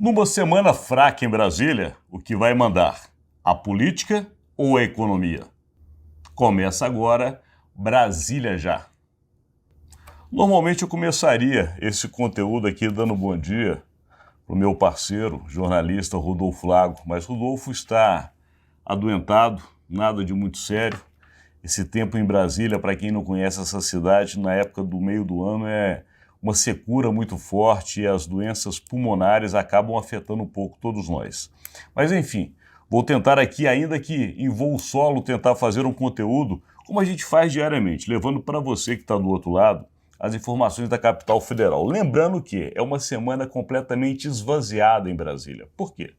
Numa semana fraca em Brasília, o que vai mandar? A política ou a economia? Começa agora Brasília Já. Normalmente eu começaria esse conteúdo aqui dando bom dia para o meu parceiro, jornalista Rodolfo Lago, mas Rodolfo está adoentado, nada de muito sério. Esse tempo em Brasília, para quem não conhece essa cidade, na época do meio do ano é uma secura muito forte e as doenças pulmonares acabam afetando um pouco todos nós. Mas enfim, vou tentar aqui, ainda que em voo solo, tentar fazer um conteúdo como a gente faz diariamente, levando para você que está do outro lado as informações da capital federal. Lembrando que é uma semana completamente esvaziada em Brasília. Por quê?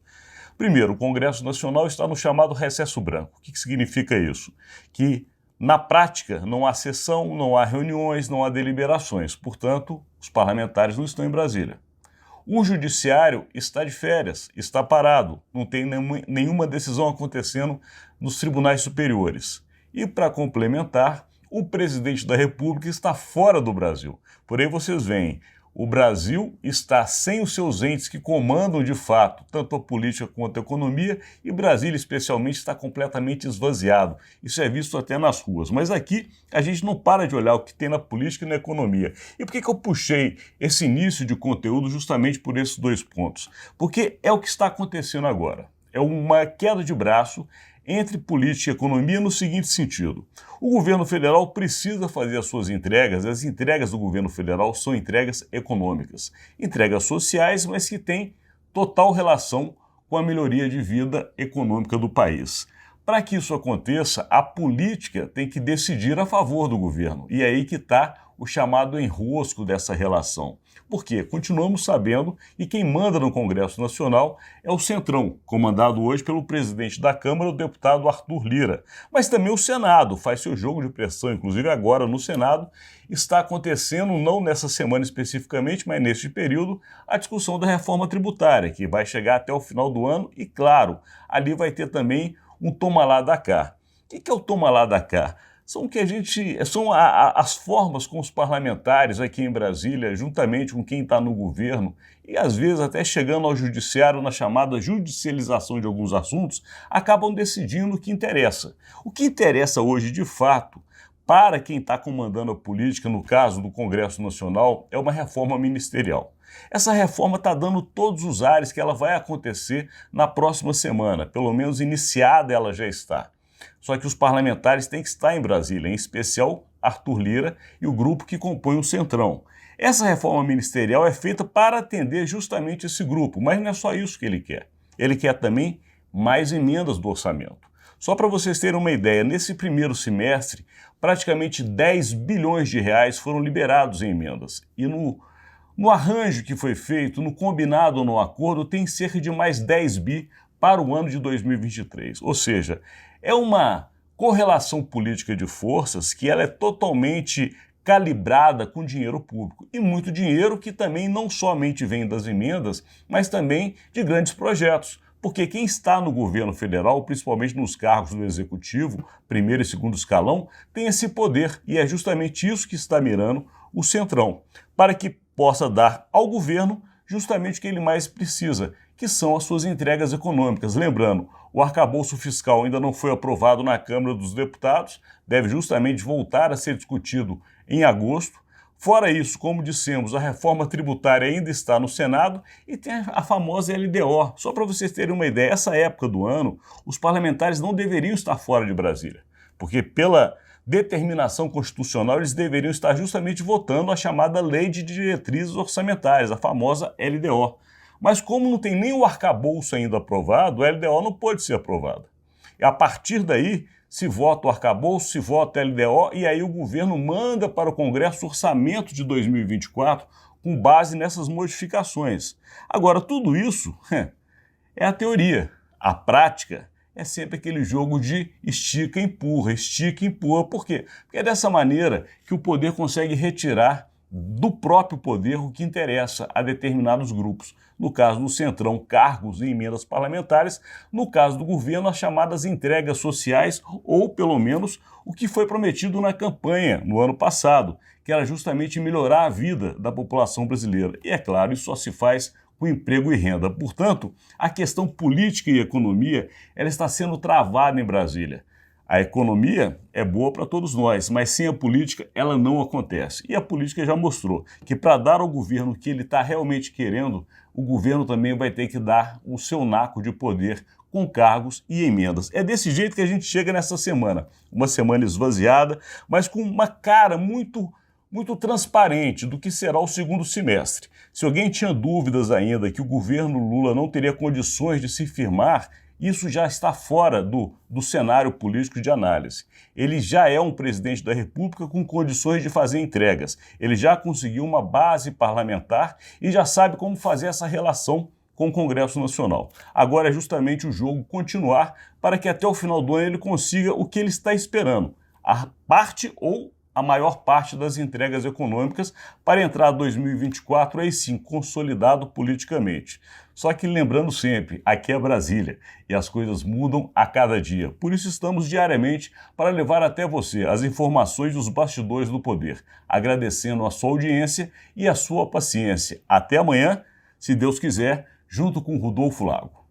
Primeiro, o Congresso Nacional está no chamado recesso branco. O que significa isso? Que na prática, não há sessão, não há reuniões, não há deliberações. Portanto, os parlamentares não estão em Brasília. O judiciário está de férias, está parado, não tem nenhuma decisão acontecendo nos tribunais superiores. E, para complementar, o presidente da República está fora do Brasil. Por aí vocês veem, o Brasil está sem os seus entes que comandam de fato tanto a política quanto a economia, e Brasília especialmente está completamente esvaziado. Isso é visto até nas ruas. Mas aqui a gente não para de olhar o que tem na política e na economia. E por que eu puxei esse início de conteúdo justamente por esses dois pontos? Porque é o que está acontecendo agora. É uma queda de braço entre política e economia no seguinte sentido: o governo federal precisa fazer as suas entregas, as entregas do governo federal são entregas econômicas, entregas sociais, mas que têm total relação com a melhoria de vida econômica do país. Para que isso aconteça, a política tem que decidir a favor do governo, e é aí que está o chamado enrosco dessa relação. Por quê? Continuamos sabendo que quem manda no Congresso Nacional é o Centrão, comandado hoje pelo presidente da Câmara, o deputado Arthur Lira. Mas também o Senado faz seu jogo de pressão, inclusive agora no Senado está acontecendo, não nessa semana especificamente, mas neste período, a discussão da reforma tributária, que vai chegar até o final do ano e, claro, ali vai ter também um toma lá da cá. O que é o toma lá da cá? São as formas com os parlamentares aqui em Brasília, juntamente com quem está no governo, e às vezes até chegando ao judiciário na chamada judicialização de alguns assuntos, acabam decidindo o que interessa. O que interessa hoje, de fato, para quem está comandando a política, no caso do Congresso Nacional, é uma reforma ministerial. Essa reforma está dando todos os ares que ela vai acontecer na próxima semana, pelo menos iniciada ela já está. Só que os parlamentares têm que estar em Brasília, em especial Arthur Lira e o grupo que compõe o Centrão. Essa reforma ministerial é feita para atender justamente esse grupo, mas não é só isso que ele quer. Ele quer também mais emendas do orçamento. Só para vocês terem uma ideia, nesse primeiro semestre, praticamente 10 bilhões de reais foram liberados em emendas. E no arranjo que foi feito, no combinado ou no acordo, tem cerca de mais 10 bi para o ano de 2023. Ou seja, é uma correlação política de forças que ela é totalmente calibrada com dinheiro público. E muito dinheiro que também não somente vem das emendas, mas também de grandes projetos. Porque quem está no governo federal, principalmente nos cargos do executivo, primeiro e segundo escalão, tem esse poder. E é justamente isso que está mirando o Centrão, para que possa dar ao governo justamente o que ele mais precisa, que são as suas entregas econômicas. Lembrando, o arcabouço fiscal ainda não foi aprovado na Câmara dos Deputados, deve justamente voltar a ser discutido em agosto. Fora isso, como dissemos, a reforma tributária ainda está no Senado e tem a famosa LDO. Só para vocês terem uma ideia, essa época do ano, os parlamentares não deveriam estar fora de Brasília, porque pela determinação constitucional eles deveriam estar justamente votando a chamada Lei de Diretrizes Orçamentárias, a famosa LDO. Mas como não tem nem o arcabouço ainda aprovado, a LDO não pode ser aprovada. E a partir daí, se vota o arcabouço, se vota a LDO, e aí o governo manda para o Congresso o orçamento de 2024 com base nessas modificações. Agora, tudo isso é a teoria. A prática é sempre aquele jogo de estica e empurra, estica e empurra. Por quê? Porque é dessa maneira que o poder consegue retirar do próprio poder o que interessa a determinados grupos. No caso do Centrão, cargos e emendas parlamentares. No caso do governo, as chamadas entregas sociais, ou pelo menos o que foi prometido na campanha no ano passado, que era justamente melhorar a vida da população brasileira. E é claro, isso só se faz com com emprego e renda. Portanto, a questão política e economia ela está sendo travada em Brasília. A economia é boa para todos nós, mas sem a política ela não acontece. E a política já mostrou que para dar ao governo o que ele está realmente querendo, o governo também vai ter que dar o seu naco de poder com cargos e emendas. É desse jeito que a gente chega nessa semana. Uma semana esvaziada, mas com uma cara muito transparente do que será o segundo semestre. Se alguém tinha dúvidas ainda que o governo Lula não teria condições de se firmar, isso já está fora do cenário político de análise. Ele já é um presidente da República com condições de fazer entregas. Ele já conseguiu uma base parlamentar e já sabe como fazer essa relação com o Congresso Nacional. Agora é justamente o jogo continuar para que até o final do ano ele consiga o que ele está esperando, a parte ou a maior parte das entregas econômicas para entrar 2024 aí sim consolidado politicamente. Só que lembrando sempre, aqui é Brasília e as coisas mudam a cada dia. Por isso estamos diariamente para levar até você as informações dos bastidores do poder, agradecendo a sua audiência e a sua paciência. Até amanhã, se Deus quiser, junto com Rodolfo Lago.